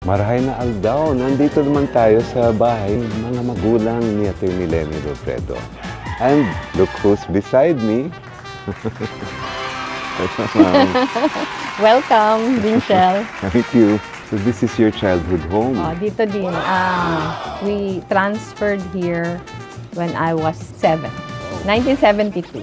Marahay na Aldaw, nandito naman tayo sa bahay ng mga magulang ni Ate Lenny Robredo. And look who's beside me. Welcome, Dinchel. Thank you. So this is your childhood home? Oh, dito din. We transferred here when I was 7. 1972.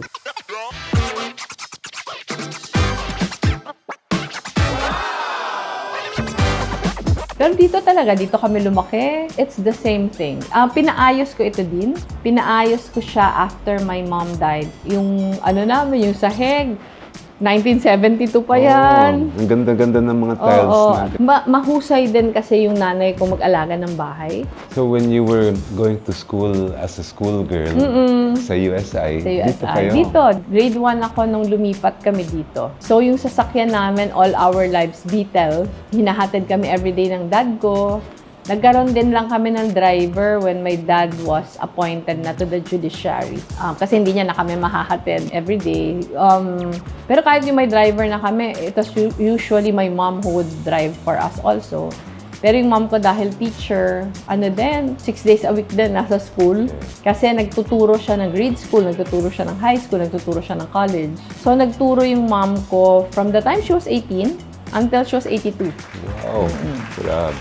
Pero dito talaga, dito kami lumaki. It's the same thing. Pinaayos ko ito din. Pinaayos ko siya after my mom died. Yung yung sahig. 1972 pa yan. Ang ganda-ganda ng mga tiles natin. Mahusay din kasi yung nanay ko mag-alaga ng bahay. So when you were going to school as a schoolgirl sa USI, dito kayo? Dito. Grade 1 ako nung lumipat kami dito. So yung sasakyan namin, all our lives, Beetle, hinahatid kami everyday ng dad ko. Nagkaroon din lang kami ng driver when my dad was appointed na to the judiciary. Kasi hindi niya na kami mahahatid everyday. Pero kahit yung may driver na kami, it was usually my mom who would drive for us also. Pero yung mom ko dahil teacher, 6 days a week din nasa school. Kasi nagtuturo siya ng grade school, nagtuturo siya ng high school, nagtuturo siya ng college. So nagturo yung mom ko from the time she was 18 until she was 82. Wow, grabe.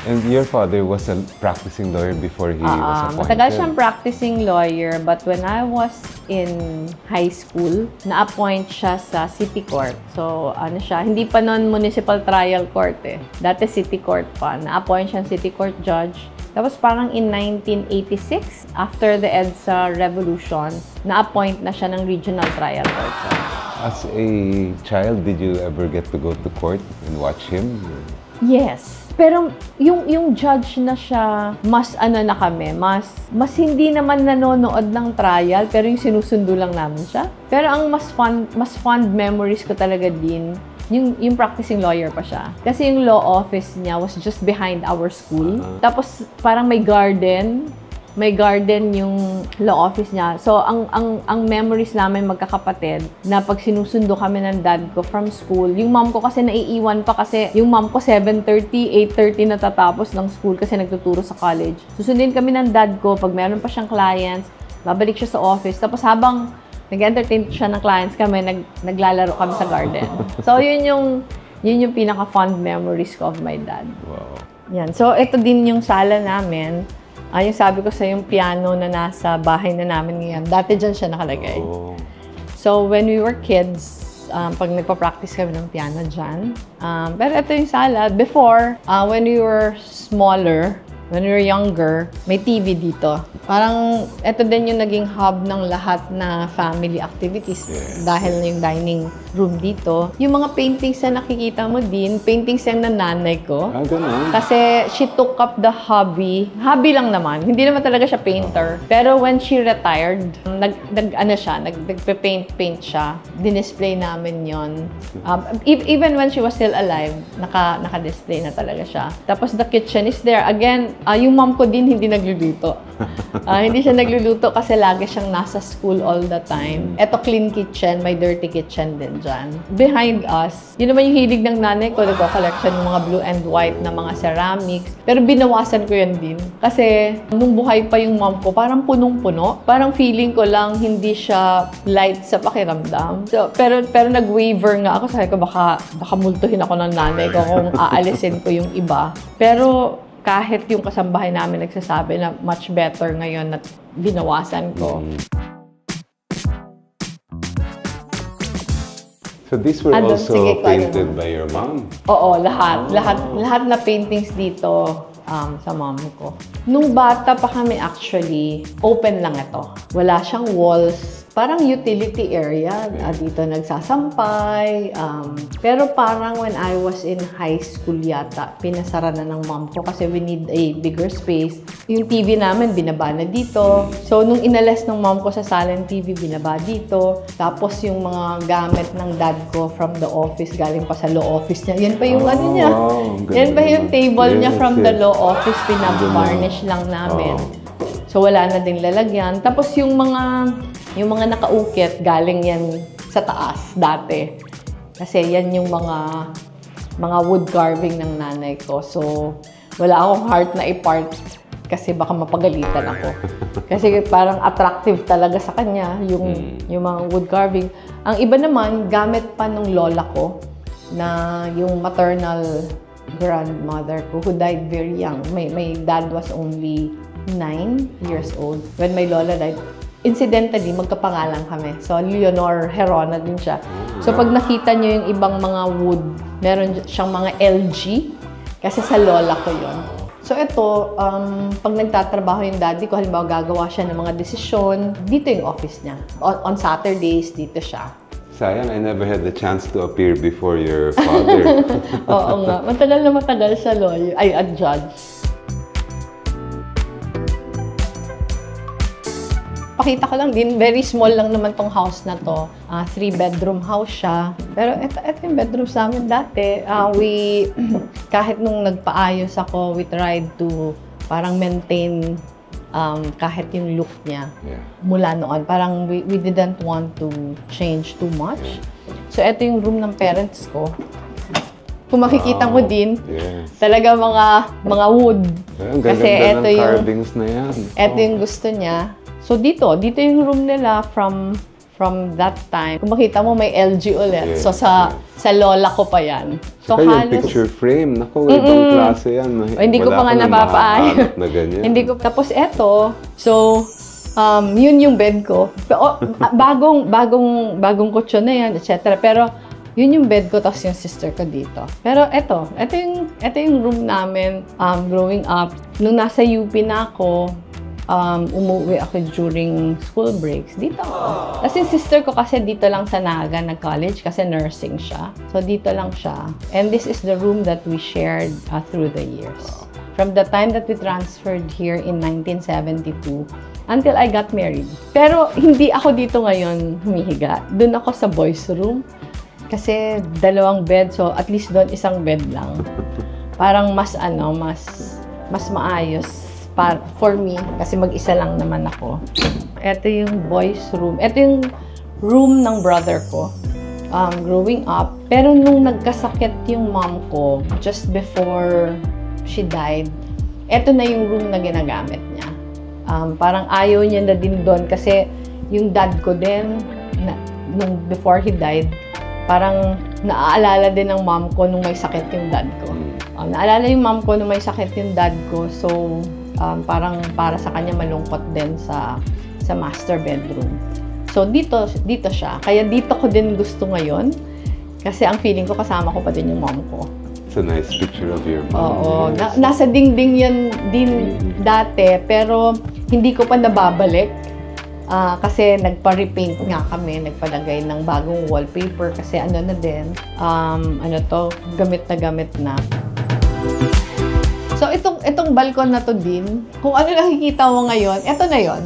And your father was a practicing lawyer before he was appointed? Matagal siyang practicing lawyer, but when I was in high school, na-appoint siya sa City Court. So, hindi pa noon municipal trial court eh. Dati City Court pa. Na-appoint siyang City Court judge. Tapos parang in 1986, after the EDSA revolution, na-appoint na siya ng regional trial court. As a child, did you ever get to go to court and watch him? Yes. Pero yung judge na siya, mas na kami, mas hindi naman nanonood ng trial, pero yung sinusundo lang namin siya. Pero ang mas fond memories ko talaga din, yung practicing lawyer pa siya. Kasi yung law office niya was just behind our school. Tapos parang may garden yung law office niya. So, ang memories namin magkakapatid na pag sinusundo kami ng dad ko from school, yung mom ko kasi naiiwan pa kasi yung mom ko 7:30, 8:30 natatapos ng school kasi nagtuturo sa college. Susundin kami ng dad ko pag meron pa siyang clients, babalik siya sa office. Tapos habang nag-entertain siya ng clients kami, naglalaro kami sa garden. So, yun yung pinaka-fond memories ko of my dad. Wow. Yan. So, ito din yung sala namin. Yung sabi ko sa yung piano na nasa bahay na namin ngayon, dati dyan siya nakalagay. Oh. So, when we were kids, pag nagpa-practice kami ng piano dyan. Pero ito yung sala. Before, when we were smaller, when we were younger, may TV dito. Parang ito din yung naging hub ng lahat na family activities. Dahil yung dining room dito. Yung mga paintings na nakikita mo din, paintings yan ng nanay ko. Ganun. Kasi she took up the hobby. Hobby lang naman. Hindi naman talaga siya painter. Pero when she retired, nagpe-paint siya. Dinisplay namin yon. Even when she was still alive, naka-display na talaga siya. Tapos the kitchen is there. Again, yung mom ko din hindi nagluluto. Hindi siya nagluluto kasi lagi siyang nasa school all the time. Eto clean kitchen, may dirty kitchen din dyan. Behind us, yun naman yung hilig ng nanay ko, nagko-collection ng mga blue and white na mga ceramics. Pero binawasan ko yan din. Kasi nung buhay pa yung mom ko, parang punong-puno. Parang feeling ko lang hindi siya light sa pakiramdam. So, pero nag-waver nga ako. Sabi ko baka multuhin ako ng nanay ko kung aalisin ko yung iba. Pero kahit yung kasambahay namin nagsasabi na much better ngayon na binawasan ko. So these were also painted by your mom? Oo, lahat. Lahat na paintings dito sa mom ko. Nung bata pa kami actually, open lang ito. Wala siyang walls. Parang utility area. Dito nagsasampay. Pero parang when I was in high school yata, pinasara na ng mom ko kasi we need a bigger space. Yung TV namin, binaba na dito. So, nung inalis ng mom ko sa salon TV, binaba dito. Tapos yung mga gamit ng dad ko from the office, galing pa sa law office niya. Yan pa yung niya. Yan pa yung table niya from the law office, pinag-varnish lang namin. So, wala na ding lalagyan. Tapos yung mga nakaukit, galing yan sa taas dati. Kasi yan yung mga mga wood carving ng nanay ko. So, wala akong heart na i-part kasi baka mapagalitan ako. Kasi parang attractive talaga sa kanya yung mga wood carving. Ang iba naman, gamit pa nung lola ko na yung maternal grandmother ko who died very young. My dad was only 9 years old when my lola died. Incidentally, magkapangalan kami. So, Leonor Herona din siya. So, pag nakita nyo yung ibang mga wood, meron siyang mga LG kasi sa lola ko yon. So, ito, pag nagtatrabaho yung daddy ko, halimbawa gagawa siya ng mga desisyon, dito yung office niya. On Saturdays, dito siya. Sayang, I never had the chance to appear before your father. Oo nga. Matagal na matagal siya lawyer, ay, judge. Pakita ko lang din, very small lang naman tong house na to. 3-bedroom house siya. Pero ito yung bedroom sa amin dati. Kahit nung nagpaayos ako, we tried to parang maintain kahit yung look niya mula noon. Parang we didn't want to change too much. So ito yung room ng parents ko. Kung makikita mo din, talaga mga wood. Kasi ito yung carvings na yan. Ito yung gusto niya. So dito yung room nila from that time. Kung makita mo may LG ulit. So sa lola ko pa yan. So halos yung picture frame, naku, ibang klase yan. Hindi ko pa nga napapaayos. Na ganyan. Hindi ko. Tapos eto, so yun yung bed ko. Bagong kutsyon na yan, etc. Pero yun yung bed ko, tapos yung sister ko dito. Pero ito yung room namin growing up. Nung nasa UP na ako, umuwi ako during school breaks. Dito ako. Tapos yung sister ko kasi dito lang sa Naga nag-college kasi nursing siya. So dito lang siya. And this is the room that we shared through the years. From the time that we transferred here in 1972 until I got married. Pero hindi ako dito ngayon humihiga. Doon ako sa boys room. Kasi 2 bed, so at least doon 1 bed lang. Parang mas maayos for me, kasi mag-isa lang naman ako. Ito yung boys room. Ito yung room ng brother ko growing up. Pero nung nagkasakit yung mom ko, just before she died, ito na yung room na ginagamit niya. Parang ayaw niya na din doon kasi yung dad ko din, nung before he died, parang naaalala din ng mom ko nung may sakit yung dad ko. Naalala yung mom ko nung may sakit yung dad ko, so parang para sa kanya malungkot din sa master bedroom. So dito siya. Kaya dito ko din gusto ngayon kasi ang feeling ko kasama ko pa din yung mom ko. It's a nice picture of your mom. Oo. Nasa dingding yan din dati pero hindi ko pa nababalik. Kasi nagpa-repaint nga kami, nagpalagay ng bagong wallpaper kasi ano na din, gamit na. So, itong balcon na to din, kung ano nakikita mo ngayon, ito na yon.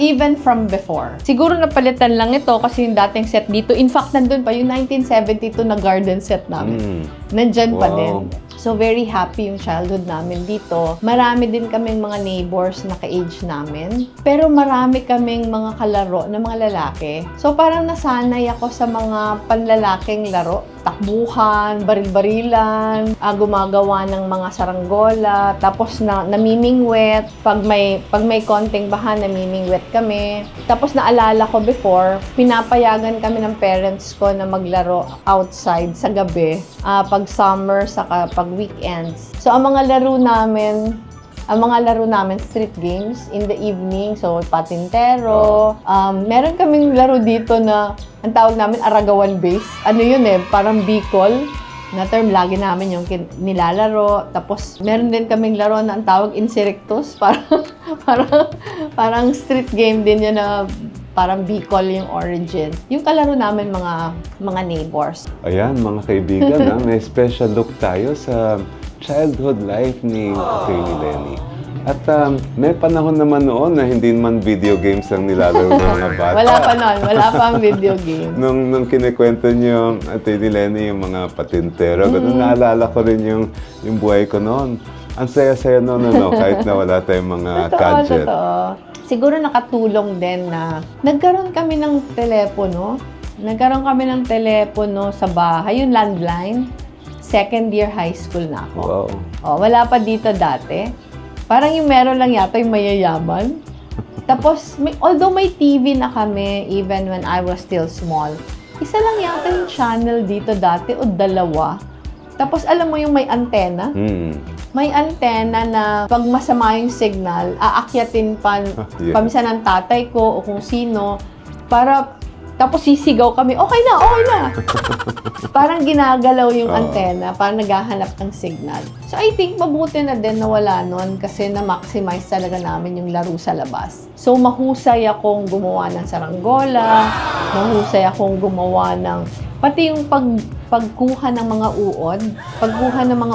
Even from before. Siguro napalitan lang ito kasi yung dating set dito. In fact, nandun pa yung 1972 na garden set namin. Nandyan pa din. So, very happy yung childhood namin dito. Marami din kaming mga neighbors na ka-age namin. Pero marami kaming mga kalaro na mga lalaki. So, parang nasanay ako sa mga panlalaking laro. Takbuhan, baril-barilan, gumagawa ng mga saranggola, tapos namimingwet. Pag may konting baha, namimingwet kami. Tapos naalala ko before, pinapayagan kami ng parents ko na maglaro outside sa gabi. Pag summer, saka pag weekends. So, ang mga laro namin, street games in the evening. So, patintero. Meron kaming laro dito na, ang tawag namin, Aragawan base. Ano yun parang Bicol na term. Lagi namin yung nilalaro. Tapos, meron din kaming laro na ang tawag Insectus. Parang street game din yun na parang Bicol yung origin. Yung kalaro namin mga neighbors. Ayan, mga kaibigan, may special look tayo sa childhood life ni Atty. Lenny. At may panahon naman noon na hindi man video games ang nilalaro ng mga bata. Wala pa ang video games. Nung kinikwento niyo, Atty. Lenny, yung mga patintero, ganun, naalala ko rin yung buhay ko noon. Ang saya-saya noon, kahit na wala tayong mga gadget. Totoo. Siguro nakatulong din na nagkaroon kami ng telepono. Sa bahay, yung landline. second year high school na ako. Wow. Oh, wala pa dito dati. Parang yung meron lang yata yung mayayaman. Tapos, although may TV na kami, even when I was still small, isa lang yata yung channel dito dati o dalawa. Tapos, alam mo yung may antena? May antena na pag masama yung signal, aakyatin pa paminsan ng tatay ko o kung sino para tapos sisigaw kami, okay na, okay na. Parang ginagalaw yung antena, parang naghahanap ng signal. So I think mabuti na din na wala nun kasi na-maximize talaga namin yung laro sa labas. So mahusay akong gumawa ng saranggola, mahusay akong gumawa ng, pati yung pagkuha ng mga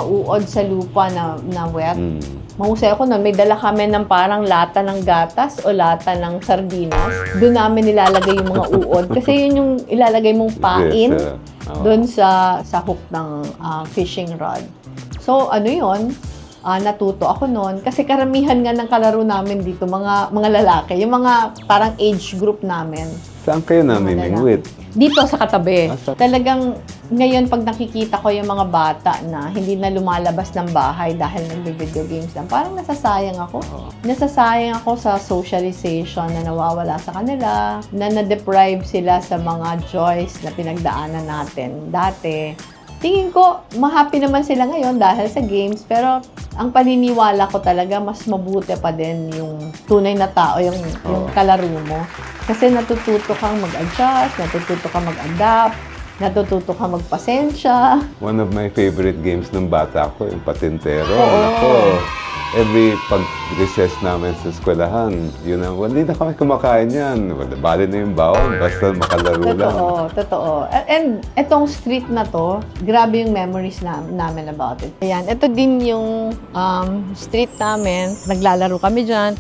uod sa lupa na wet. Mahusay ako nun. May dala kami ng parang lata ng gatas o lata ng sardinas. Doon namin nilalagay yung mga uod. Kasi yun yung ilalagay mong pain doon sa hook ng fishing rod. So, ano yun? Natuto ako nun. Kasi karamihan nga ng kalaro namin dito, mga lalaki. Yung mga parang age group namin. Saan kayo namimingwit? Dito sa katabi. Talagang ngayon pag nakikita ko yung mga bata na hindi na lumalabas ng bahay dahil nagbe-video games lang, parang nasasayang ako. Nasasayang ako sa socialization na nawawala sa kanila, na na-deprive sila sa mga joys na pinagdaanan natin dati. Tingin ko, ma-happy naman sila ngayon dahil sa games, pero ang paniniwala ko talaga, mas mabuti pa din yung tunay na tao, yung kalaro mo. Kasi natututo kang mag-adjust, natututo kang mag-adapt, natututo kang magpasensya. One of my favorite games ng bata ko, yung patintero. Oo. Ako, every pag-recess namin sa eskwelahan, yun ang, hindi na kami kumakain yan. Bali na yung bawon, basta makalaro lang. Totoo. And etong street na to, grabe yung memories namin about it. Ayan, ito din yung street namin. Naglalaro kami dyan.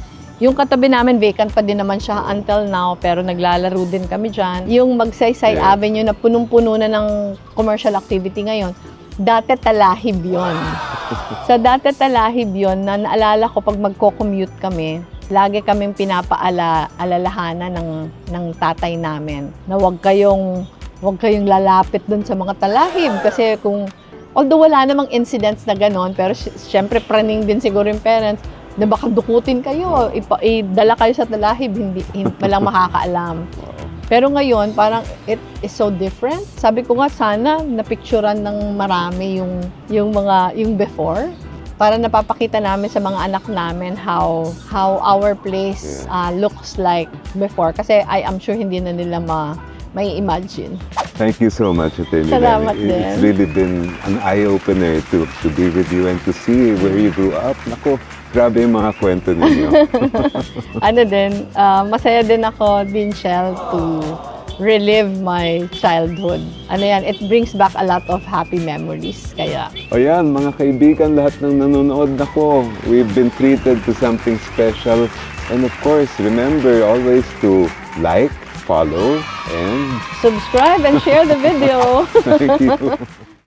Yung katabi namin, vacant pa din naman siya until now, pero naglalaro din kami dyan. Yung Magsaysay Avenue na punong-puno na ng commercial activity ngayon, dati talahib yon. So dati talahib yon na naalala ko pag magko-commute kami, lagi kaming pinapaalalahanan ng tatay namin na wag kayong lalapit dun sa mga talahib kasi kung although wala namang incidents na ganon, pero syempre praning din siguro yung parents na baka dukutin kayo, idala kayo sa talahib, hindi walang makakaalam. Pero ngayon, parang it is so different. Sabi ko nga, sana napicturean ng marami yung before para napapakita namin sa mga anak namin how our place looks like before. Kasi I am sure hindi na nila may imagine. Thank you so much, Atty. Salamat Lenny. din. It's really been an eye-opener to be with you and to see where you grew up. Naku, grabe yung mga kwento ninyo. Masaya din ako, Shell, to relive my childhood. It brings back a lot of happy memories. Kaya. O yan, mga kaibigan, lahat ng nanonood nako, we've been treated to something special. And of course, remember always to like, follow, and subscribe and share the video. thank you.